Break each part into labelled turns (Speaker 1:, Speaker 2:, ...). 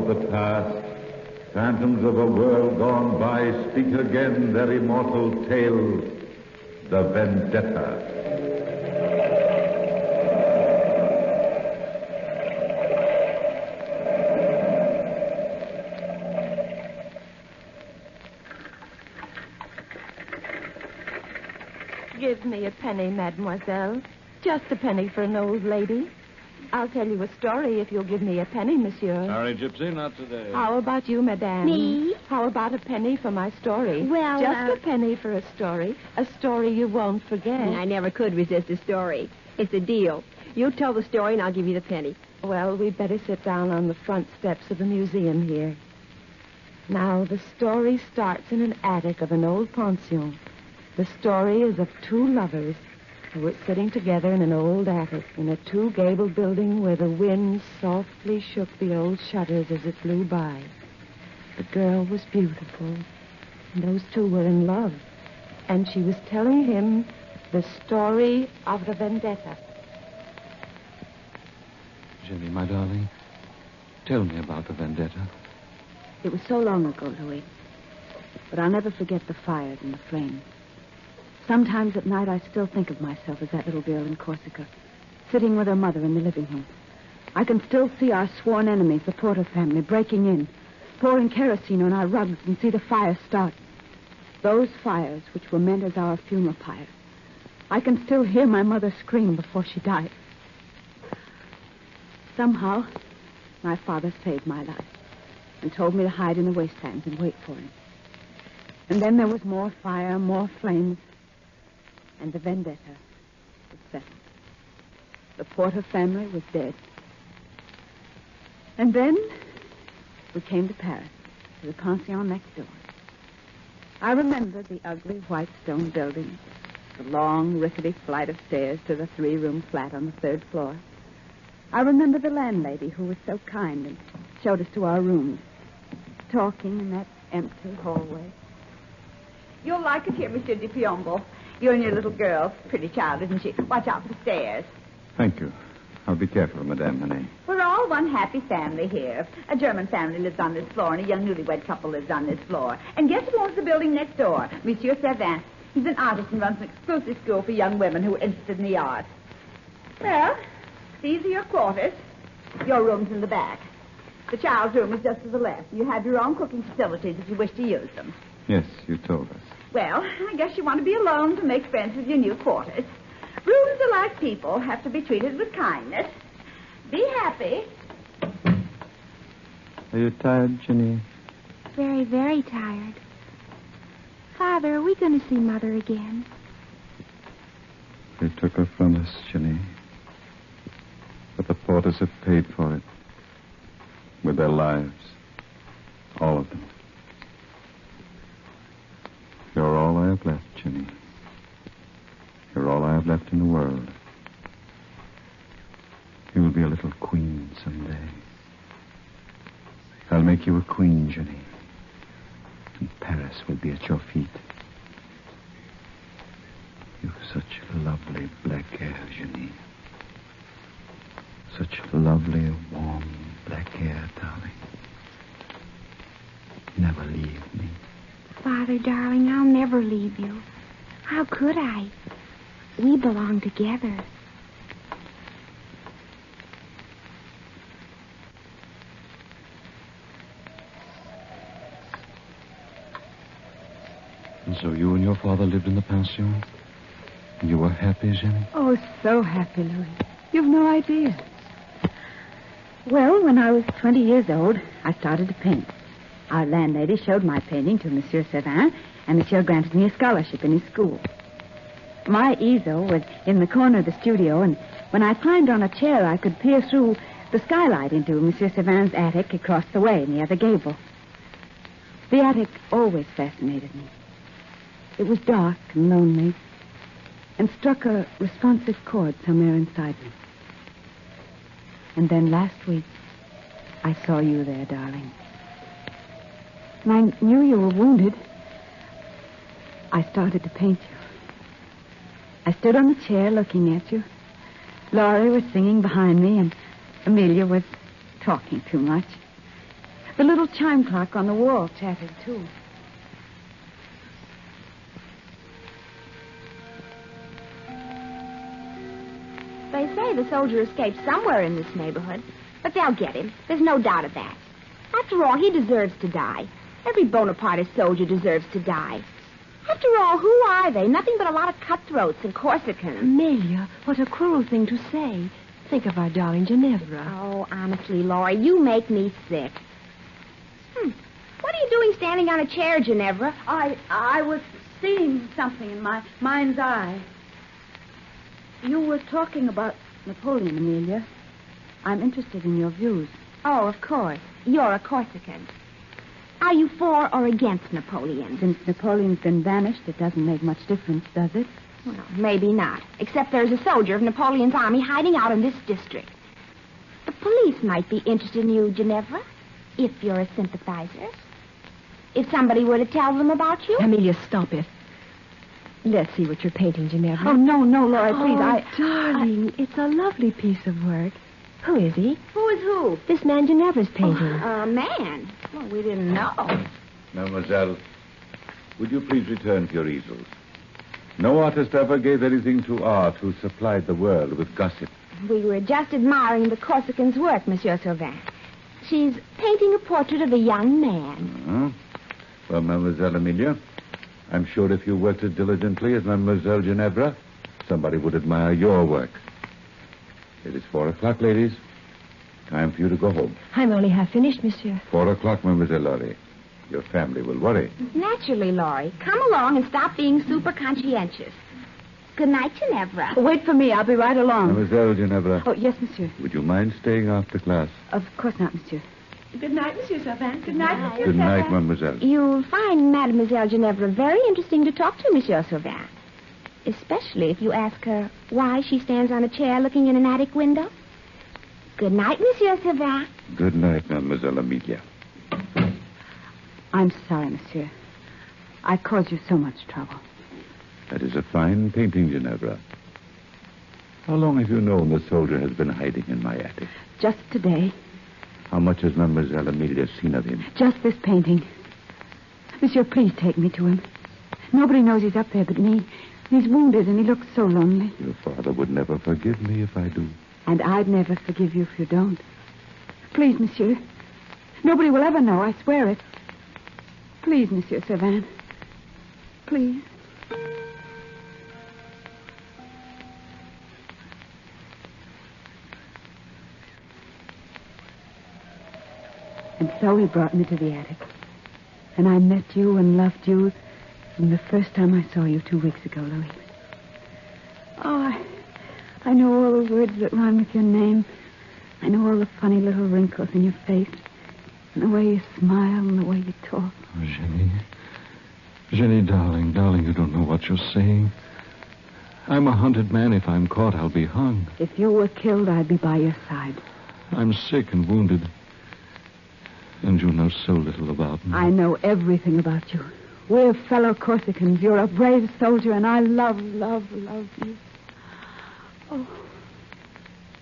Speaker 1: of the past, phantoms of a world gone by speak again their immortal tale, the Vendetta.
Speaker 2: Give me a penny, mademoiselle. Just a penny for an old lady. I'll tell you a story if you'll give me a penny, monsieur.
Speaker 3: Sorry, Gypsy, not today.
Speaker 2: How about you, madame?
Speaker 4: Me?
Speaker 2: How about a penny for my story?
Speaker 4: Well,
Speaker 2: Just a penny for a story you won't forget.
Speaker 4: I never could resist a story. It's a deal. You tell the story and I'll give you the penny.
Speaker 2: Well, we'd better sit down on the front steps of the museum here. Now, the story starts in an attic of an old pension. The story is of two lovers who were sitting together in an old attic in a two-gabled building where the wind softly shook the old shutters as it blew by. The girl was beautiful, and those two were in love, and she was telling him the story of the Vendetta.
Speaker 3: Jenny, my darling, tell me about the Vendetta.
Speaker 5: It was so long ago, Louis, but I'll never forget the fires and the flames. Sometimes at night I still think of myself as that little girl in Corsica, sitting with her mother in the living room. I can still see our sworn enemies, the Porter family, breaking in, pouring kerosene on our rugs and see the fire start. Those fires which were meant as our funeral pyre. I can still hear my mother scream before she died. Somehow, my father saved my life and told me to hide in the wastelands and wait for him. And then there was more fire, more flames. And the Vendetta was settled. The Porter family was dead. And then we came to Paris, to the pension next door. I remember the ugly white stone building, the long, rickety flight of stairs to the three-room flat on the third floor. I remember the landlady who was so kind and showed us to our rooms, talking in that empty hallway.
Speaker 6: You'll like it here, Monsieur de Piombo. You and your little girl. Pretty child, isn't she? Watch out for the stairs.
Speaker 1: Thank you. I'll be careful, Madame Manet.
Speaker 6: We're all one happy family here. A German family lives on this floor, and a young newlywed couple lives on this floor. And guess who owns the building next door? Monsieur Servin. He's an artist and runs an exclusive school for young women who are interested in the arts. Well, these are your quarters. Your room's in the back. The child's room is just to the left. You have your own cooking facilities if you wish to use them.
Speaker 1: Yes, you told us.
Speaker 6: Well, I guess you want to be alone to make friends with your new quarters. Rooms are like people, have to be treated with kindness. Be happy.
Speaker 1: Are you tired, Jenny?
Speaker 7: Very, very tired. Father, are we going to see Mother again?
Speaker 1: They took her from us, Jenny. But the Porters have paid for it. With their lives. All of them. You're all I have left, Jenny. You're all I have left in the world. You will be a little queen someday. I'll make you a queen, Jenny. And Paris will be at your feet. You've such lovely black hair, Jenny. Such lovely, warm black hair, darling. Never leave me.
Speaker 7: Father, darling, I'll never leave you. How could I? We belong together.
Speaker 3: And so you and your father lived in the pension? And you were happy, Jenny?
Speaker 5: Oh, so happy, Louis. You've no idea. Well, when I was 20 years old, I started to paint. Our landlady showed my painting to Monsieur Servin, and Monsieur granted me a scholarship in his school. My easel was in the corner of the studio, and when I climbed on a chair, I could peer through the skylight into Monsieur Servin's attic across the way in the other gable. The attic always fascinated me. It was dark and lonely, and struck a responsive chord somewhere inside me. And then last week, I saw you there, darling. And I knew you were wounded. I started to paint you. I stood on the chair looking at you. Laurie was singing behind me, and Amelia was talking too much. The little chime clock on the wall chattered, too.
Speaker 7: They say the soldier escaped somewhere in this neighborhood, but they'll get him. There's no doubt of that. After all, he deserves to die. Every Bonapartist soldier deserves to die. After all, who are they? Nothing but a lot of cutthroats and Corsicans.
Speaker 2: Amelia, what a cruel thing to say. Think of our darling Ginevra.
Speaker 7: Oh, honestly, Laurie, you make me sick. What are you doing standing on a chair, Ginevra?
Speaker 5: I was seeing something in my mind's eye. You were talking about Napoleon, Amelia. I'm interested in your views.
Speaker 7: Oh, of course. You're a Corsican. Are you for or against Napoleon?
Speaker 5: Since Napoleon's been banished, it doesn't make much difference, does it?
Speaker 7: Well, maybe not. Except there's a soldier of Napoleon's army hiding out in this district. The police might be interested in you, Ginevra, if you're a sympathizer. If somebody were to tell them about you.
Speaker 2: Amelia, stop it. Let's see what you're painting, Ginevra.
Speaker 5: Oh, no, Laura, please.
Speaker 2: Darling, it's a lovely piece of work. Who is he?
Speaker 7: Who is who?
Speaker 2: This man Ginevra's painting.
Speaker 7: A man. Well, we didn't know.
Speaker 1: Mademoiselle, would you please return to your easels? No artist ever gave anything to art who supplied the world with gossip.
Speaker 7: We were just admiring the Corsican's work, Monsieur Sauvin. She's painting a portrait of a young man.
Speaker 1: Well, Mademoiselle Amelia, I'm sure if you worked as diligently as Mademoiselle Ginevra, somebody would admire your work. It is 4:00, ladies. Time for you to go home.
Speaker 2: I'm only half finished, monsieur.
Speaker 1: 4:00, Mademoiselle Laurie. Your family will worry.
Speaker 7: Naturally, Laurie. Come along and stop being super conscientious. Good night, Ginevra.
Speaker 5: Wait for me. I'll be right along.
Speaker 1: Mademoiselle Ginevra.
Speaker 5: Oh, yes, monsieur.
Speaker 1: Would you mind staying after class?
Speaker 5: Of course not, monsieur.
Speaker 2: Good night, Monsieur Sauvin. Good night, Monsieur
Speaker 1: Good night, Mademoiselle.
Speaker 7: You'll find Mademoiselle Ginevra very interesting to talk to, Monsieur Sauvin. Especially if you ask her why she stands on a chair looking in an attic window. Good night, Monsieur Sauvin.
Speaker 1: Good night, Mademoiselle Amelia.
Speaker 5: I'm sorry, monsieur. I caused you so much trouble.
Speaker 1: That is a fine painting, Ginevra. How long have you known the soldier has been hiding in my attic?
Speaker 5: Just today.
Speaker 1: How much has Mademoiselle Amelia seen of him?
Speaker 5: Just this painting. Monsieur, please take me to him. Nobody knows he's up there but me. He's wounded and he looks so lonely.
Speaker 1: Your father would never forgive me if I do.
Speaker 5: And I'd never forgive you if you don't. Please, monsieur. Nobody will ever know, I swear it. Please, Monsieur Sauvin. Please. And so he brought me to the attic. And I met you and loved you from the first time I saw you 2 weeks ago, Louis. Oh, I know all the words that rhyme with your name. I know all the funny little wrinkles in your face. And the way you smile and the way you talk.
Speaker 3: Oh, Jenny. Jenny, darling, you don't know what you're saying. I'm a hunted man. If I'm caught, I'll be hung.
Speaker 5: If you were killed, I'd be by your side.
Speaker 3: I'm sick and wounded. And you know so little about me.
Speaker 5: I know everything about you. We're fellow Corsicans. You're a brave soldier, and I love you. Oh.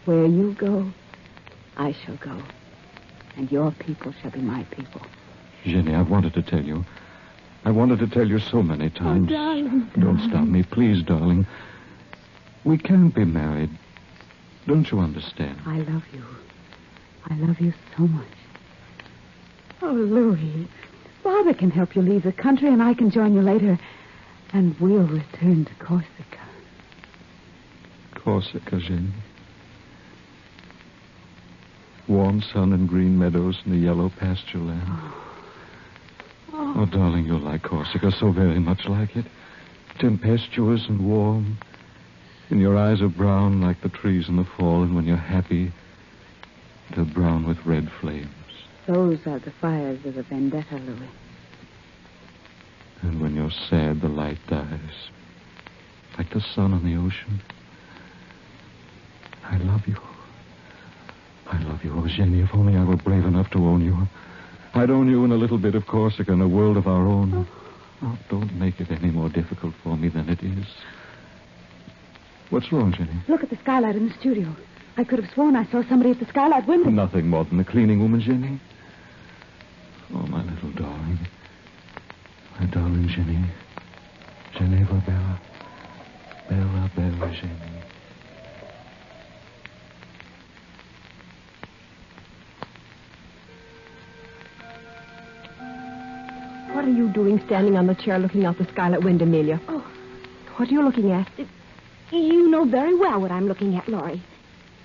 Speaker 5: Where you go, I shall go. And your people shall be my people.
Speaker 3: Jenny, I've wanted to tell you. I wanted to tell you so many times.
Speaker 5: Oh, darling.
Speaker 3: Don't stop me, please, darling. We can't be married. Don't you understand?
Speaker 5: I love you. I love you so much. Oh, Louis, Father can help you leave the country, and I can join you later. And we'll return to Corsica.
Speaker 3: Corsica, Jenny. Warm sun and green meadows and the yellow pasture land. Oh, darling, you'll like Corsica so very much like it. Tempestuous and warm. And your eyes are brown like the trees in the fall, and when you're happy, they're brown with red flames.
Speaker 5: Those are the fires of the Vendetta, Louis.
Speaker 3: And when you're sad, the light dies. Like the sun on the ocean. I love you. I love you, oh, Jenny. If only I were brave enough to own you. I'd own you in a little bit of Corsica and a world of our own. Oh, don't make it any more difficult for me than it is. What's wrong, Jenny?
Speaker 5: Look at the skylight in the studio. I could have sworn I saw somebody at the skylight window.
Speaker 3: Nothing more than the cleaning woman, Jenny. darling Jenny. Geneva Bella. Bella, Bella, Jenny.
Speaker 4: What are you doing standing on the chair looking out the skylit window, Amelia?
Speaker 7: Oh.
Speaker 4: What are you looking at?
Speaker 7: You know very well what I'm looking at, Laurie.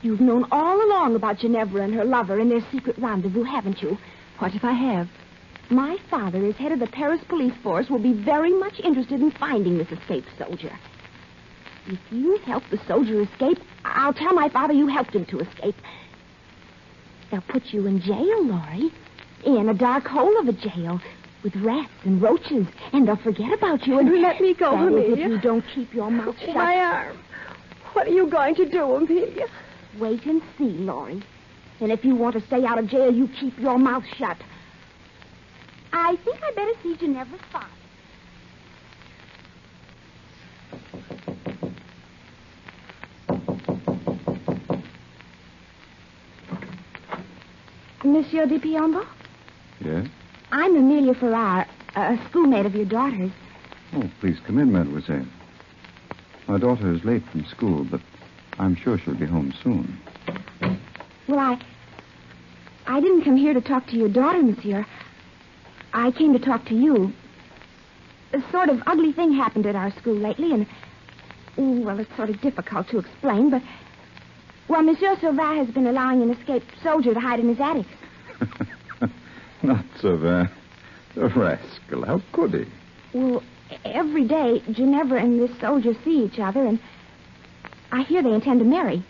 Speaker 7: You've known all along about Ginevra and her lover and their secret rendezvous, haven't you?
Speaker 4: What if I have?
Speaker 7: My father, as head of the Paris police force, will be very much interested in finding this escaped soldier. If you help the soldier escape, I'll tell my father you helped him to escape. They'll put you in jail, Laurie. In a dark hole of a jail with rats and roaches, and they'll forget about you and...
Speaker 4: Let me go,
Speaker 7: That is,
Speaker 4: Amelia.
Speaker 7: if you don't keep your mouth shut.
Speaker 4: My arm. What are you going to do, Amelia?
Speaker 7: Wait and see, Laurie. And if you want to stay out of jail, you keep your mouth shut. I think I'd better see Ginevra's father. Monsieur de Piombo?
Speaker 1: Yes?
Speaker 7: I'm Amelia Farrar, a schoolmate of your daughter's.
Speaker 1: Oh, please come in, mademoiselle. My daughter is late from school, but I'm sure she'll be home soon.
Speaker 7: Well, I didn't come here to talk to your daughter, monsieur. I came to talk to you. A sort of ugly thing happened at our school lately, and, well, it's sort of difficult to explain, but, well, Monsieur Sauvin has been allowing an escaped soldier to hide in his attic.
Speaker 1: Not so bad. The rascal. How could he?
Speaker 7: Well, every day, Ginevra and this soldier see each other, and I hear they intend to marry.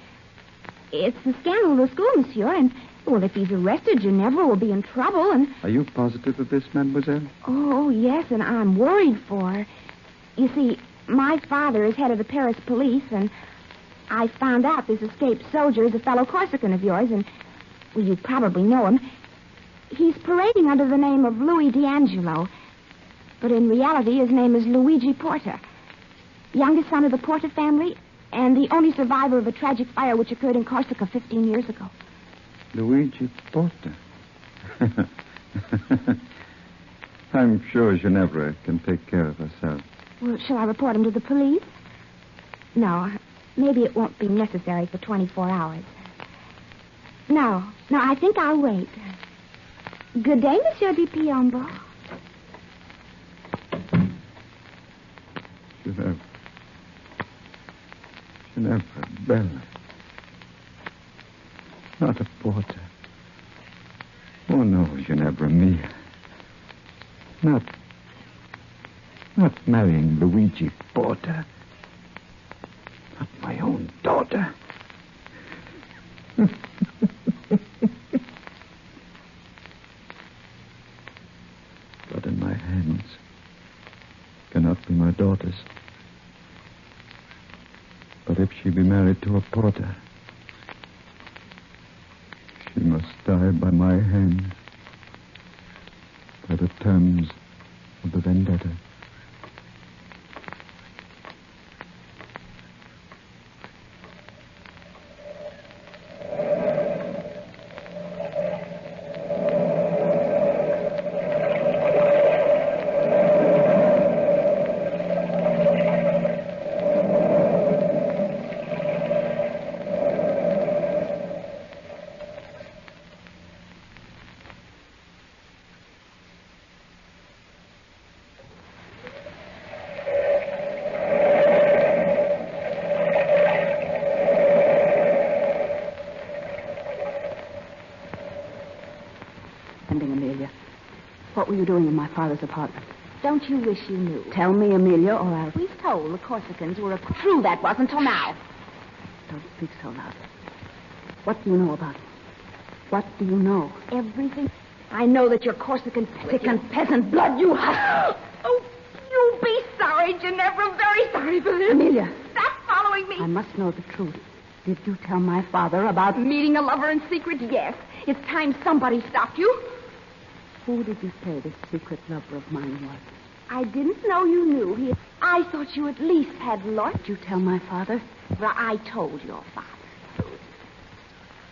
Speaker 7: It's the scandal of the school, monsieur, and, well, if he's arrested, Ginevra will be in trouble, and...
Speaker 1: Are you positive of this, mademoiselle?
Speaker 7: Oh, yes, and I'm worried for her. You see, my father is head of the Paris police, and I found out this escaped soldier is a fellow Corsican of yours, and, well, you probably know him. He's parading under the name of Louis D'Angelo, but in reality his name is Luigi Porta, youngest son of the Porta family and the only survivor of a tragic fire which occurred in Corsica 15 years ago.
Speaker 1: Luigi Porta. I'm sure Ginevra can take care of herself.
Speaker 7: Well, shall I report him to the police? No, maybe it won't be necessary for 24 hours. No, I think I'll wait. Good day, Monsieur de Piombo.
Speaker 1: Ginevra, Bella. Not a Porta. Oh, no, Ginevra mia. Not marrying Luigi Porta. Not my own daughter. Blood in my hands cannot be my daughter's. But if she be married to a Porta, she must die by my hand, by the terms of the Vendetta.
Speaker 5: Amelia. What were you doing in my father's apartment?
Speaker 7: Don't you wish you knew?
Speaker 5: Tell me, Amelia, or I'll...
Speaker 7: We've told the Corsicans were true that was until now.
Speaker 5: Don't speak so loud. What do you know about him? What do you know?
Speaker 7: Everything. I know that you're Corsican sick and peasant blood, you husk. Oh, you'll be sorry, Ginevra. Very sorry for this.
Speaker 5: Amelia.
Speaker 7: Stop following me.
Speaker 5: I must know the truth. Did you tell my father about...
Speaker 7: Meeting a lover in secret? Yes. It's time somebody stopped you.
Speaker 5: Who did you say this secret lover of mine was?
Speaker 7: I didn't know you knew. I thought you at least had luck.
Speaker 5: Did you tell my father?
Speaker 7: Well, I told your father.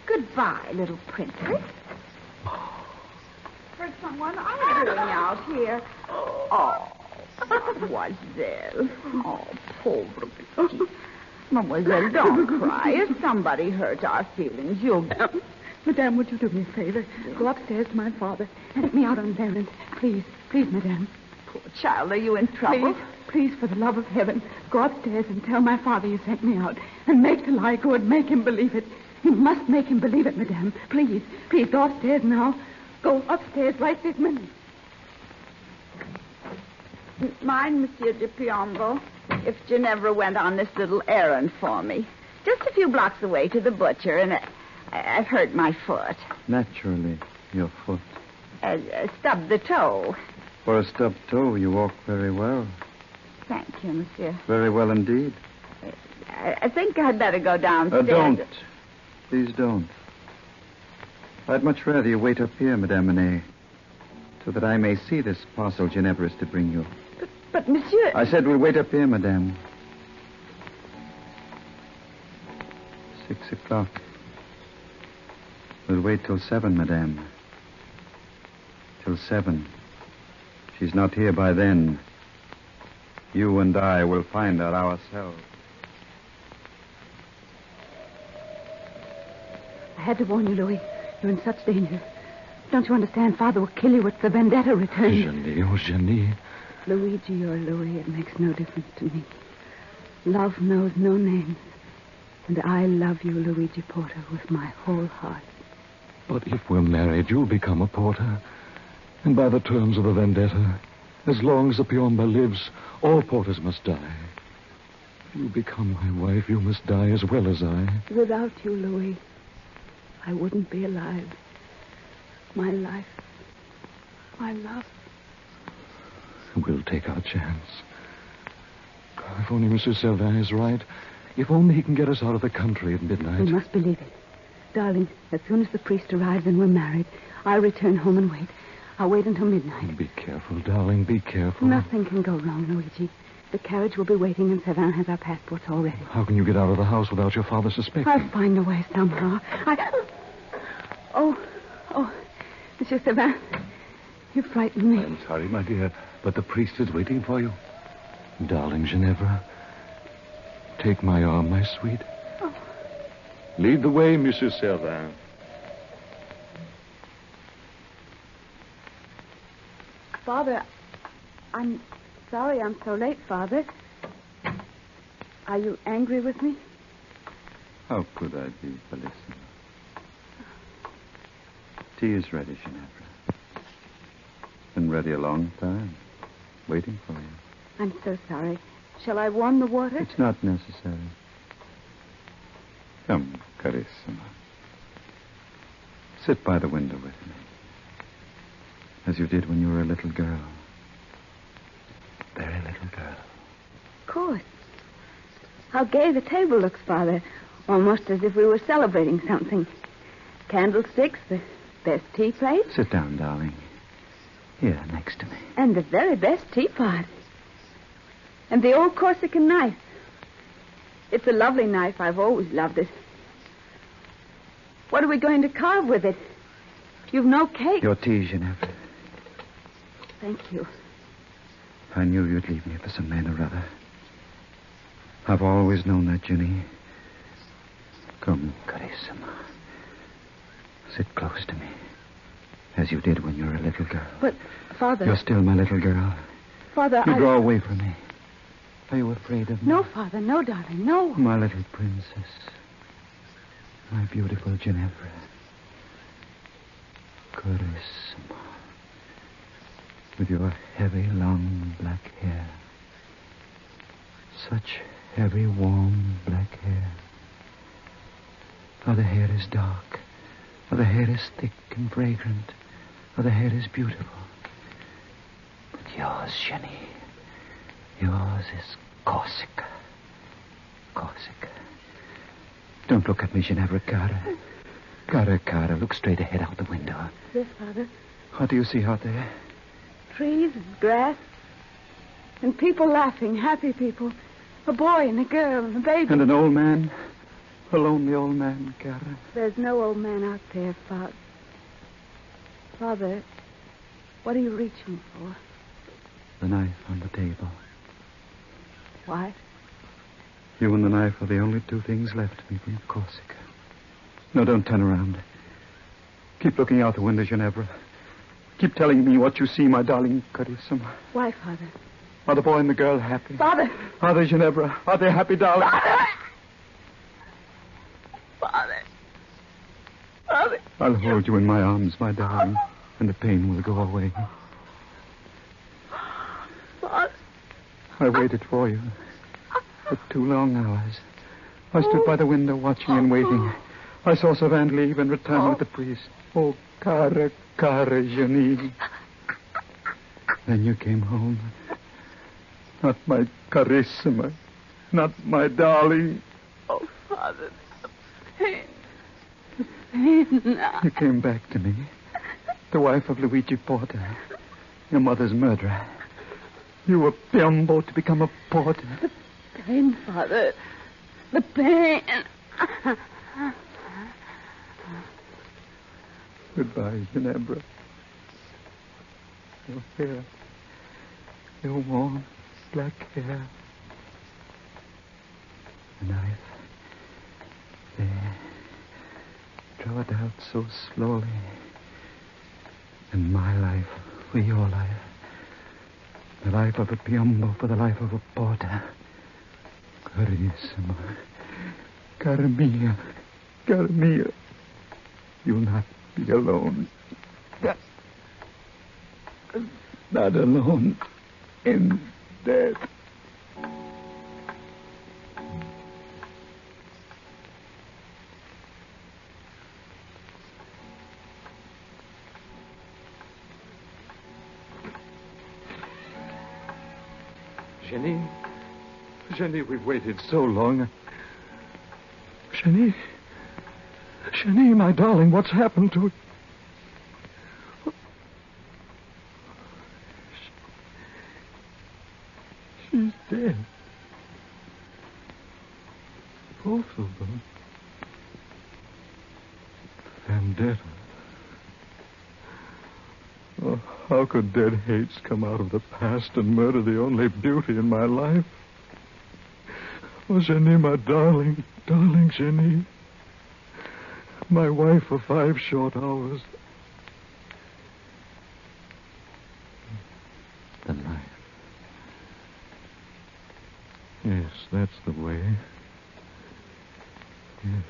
Speaker 7: Goodbye, little princess.
Speaker 6: Heard someone arguing out here. Oh, Mademoiselle. Oh, pauvre petite. Mademoiselle, don't cry. If somebody hurt our feelings, you'll...
Speaker 5: Madame, would you do me a favor? Go upstairs to my father and take me out on an errand. Please, please, Madame.
Speaker 6: Poor child, are you in trouble?
Speaker 5: Please, for the love of heaven, go upstairs and tell my father you sent me out. And make the lie good. Make him believe it. You must make him believe it, Madame. Please, please, go upstairs now. Go upstairs right this minute.
Speaker 6: Mind, Monsieur de Piombo, if Ginevra went on this little errand for me. Just a few blocks away to the butcher, and I've hurt my foot.
Speaker 8: Naturally, your foot.
Speaker 6: Stubbed the toe.
Speaker 8: For a stubbed toe, you walk very well.
Speaker 6: Thank you, Monsieur.
Speaker 8: Very well indeed.
Speaker 6: I think I'd better go downstairs.
Speaker 8: Don't. Please don't. I'd much rather you wait up here, Madame Monet, so that I may see this parcel Ginevra is to bring you.
Speaker 6: But, Monsieur...
Speaker 8: I said we'll wait up here, Madame. 6 o'clock. We'll wait till 7, Madame. Till 7. She's not here by then. You and I will find her ourselves.
Speaker 5: I had to warn you, Louis. You're in such danger. Don't you understand? Father will kill you if the Vendetta returns.
Speaker 3: Jenny, oh, Jenny.
Speaker 5: Luigi or Louis, it makes no difference to me. Love knows no names. And I love you, Luigi Porter, with my whole heart.
Speaker 3: But if we're married, you'll become a porter. And by the terms of the Vendetta, as long as the Piombo lives, all porters must die. If you become my wife, you must die as well as I.
Speaker 5: Without you, Louis, I wouldn't be alive. My life, my love.
Speaker 3: We'll take our chance. If only Monsieur Servin is right. If only he can get us out of the country at midnight.
Speaker 5: We must believe it. Darling, as soon as the priest arrives and we're married, I'll return home and wait. I'll wait until midnight.
Speaker 3: Be careful, darling. Be careful.
Speaker 5: Nothing can go wrong, Luigi. The carriage will be waiting, and Servin has our passports already.
Speaker 3: How can you get out of the house without your father suspecting?
Speaker 5: I'll find a way somehow. Oh, Monsieur Servin, you frightened me.
Speaker 1: I'm sorry, my dear, but the priest is waiting for you.
Speaker 3: Darling Ginevra, take my arm, my sweet.
Speaker 5: Oh.
Speaker 3: Lead the way, Monsieur Servin.
Speaker 5: Father, I'm sorry I'm so late, Father. Are you angry with me?
Speaker 8: How could I be, Bellissima? Tea is ready, Ginevra. Been ready a long time. Waiting for you.
Speaker 5: I'm so sorry. Shall I warm the water?
Speaker 8: It's not necessary. Come, carissima. Sit by the window with me. As you did when you were a little girl. Very little girl.
Speaker 5: Of course. How gay the table looks, Father. Almost as if we were celebrating something. Candlesticks, the best tea plate.
Speaker 8: Sit down, darling. Here, next to me.
Speaker 5: And the very best teapot. And the old Corsican knife. It's a lovely knife. I've always loved it. What are we going to carve with it? You've no cake.
Speaker 8: Your tea, Ginevra.
Speaker 5: Thank you.
Speaker 8: I knew you'd leave me for some man or other. I've always known that, Jenny. Come, carissima. Sit close to me. As you did when you were a little girl.
Speaker 5: But, Father...
Speaker 8: You're still my little girl.
Speaker 5: Father,
Speaker 8: You draw away from me. Are you afraid of me?
Speaker 5: No, Father. No, darling. No.
Speaker 8: My little princess. My beautiful Ginevra. Carissima. With your heavy, long black hair. Such heavy, warm black hair. Other hair is dark. Other hair is thick and fragrant. Other hair is beautiful. But yours, Jenny, yours is Corsica. Corsica. Don't look at me, Ginevra. Cara, look straight ahead out the window.
Speaker 5: Yes, Father.
Speaker 8: What do you see out there?
Speaker 5: Trees and grass. And people laughing, happy people. A boy and a girl and a baby.
Speaker 8: And an old man. A lonely old man, Cara.
Speaker 5: There's no old man out there, Father. Father, what are you reaching for?
Speaker 8: The knife on the table.
Speaker 5: Why?
Speaker 8: You and the knife are the only two things left me from Corsica. No, don't turn around. Keep looking out the window, Ginevra. Keep telling me what you see, my darling Carissima.
Speaker 5: Why, Father?
Speaker 8: Are the boy and the girl happy?
Speaker 5: Father!
Speaker 8: Are they, Ginevra? Are they happy, darling?
Speaker 5: Father! Father! Father!
Speaker 8: I'll hold you in my arms, my darling, and the pain will go away.
Speaker 5: Father!
Speaker 8: I waited for you for 2 long hours. I stood by the window watching and waiting. I saw Savant leave and return with the priest. Oh, cara Jenny. Then you came home. Not my Carissima. Not my darling.
Speaker 5: Oh, Father, the pain. The pain.
Speaker 8: You came back to me. The wife of Luigi Porta. Your mother's murderer. You were Piombo to become a porter.
Speaker 5: The pain, Father. The pain.
Speaker 8: Goodbye, Ginevra. Your hair. Your warm black hair. The knife. There. Draw it out so slowly. And my life for your life. The life of a Piombo for the life of a porter. Carissima. Cara mia. Cara mia. You'll not be alone. Not alone in death.
Speaker 3: Jenny, we've waited so long. Jenny, my darling, what's happened to... She's dead. Both of them. Vendetta. Oh, how could dead hates come out of the past and murder the only beauty in my life? Oh, Jenny, my darling Jenny. My wife for 5 short hours.
Speaker 8: The knife.
Speaker 3: Yes, that's the way. Yes.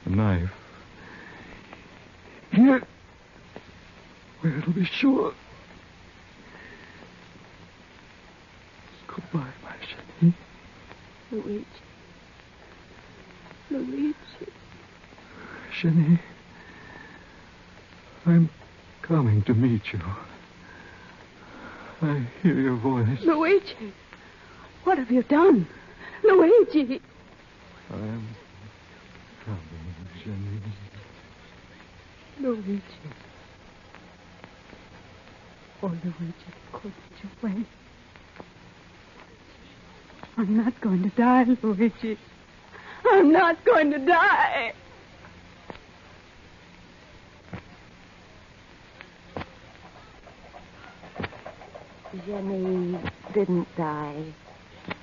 Speaker 3: The knife. Here. Where it'll be sure. Goodbye, my Jenny.
Speaker 5: Luigi.
Speaker 3: Jenny, I'm coming to meet you. I hear your voice.
Speaker 5: Luigi, what have you done? Luigi!
Speaker 3: I'm coming, Jenny.
Speaker 5: Luigi. Oh, Luigi, couldn't you wait? I'm not going to die, Luigi. I'm not going to die.
Speaker 2: Jenny didn't die.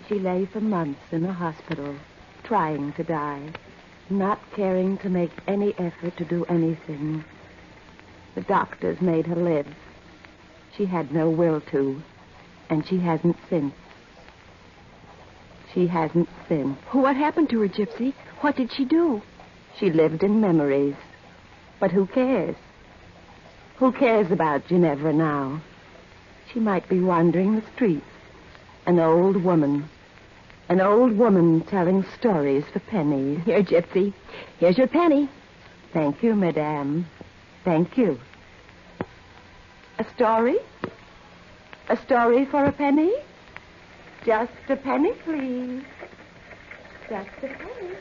Speaker 2: She lay for months in a hospital, trying to die, not caring to make any effort to do anything. The doctors made her live. She had no will to, and she hasn't since. She hasn't since.
Speaker 7: What happened to her, Gypsy? What did she do?
Speaker 2: She lived in memories. But who cares? Who cares about Ginevra now? She might be wandering the streets. An old woman telling stories for pennies.
Speaker 7: Here, Gypsy. Here's your penny.
Speaker 2: Thank you, madame. Thank you. A story? A story for a penny? Just a penny, please. Just a penny.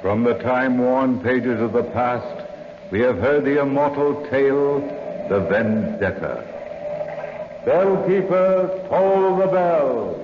Speaker 1: From the time-worn pages of the past, we have heard the immortal tale, the Vendetta. Bellkeeper, toll the bell.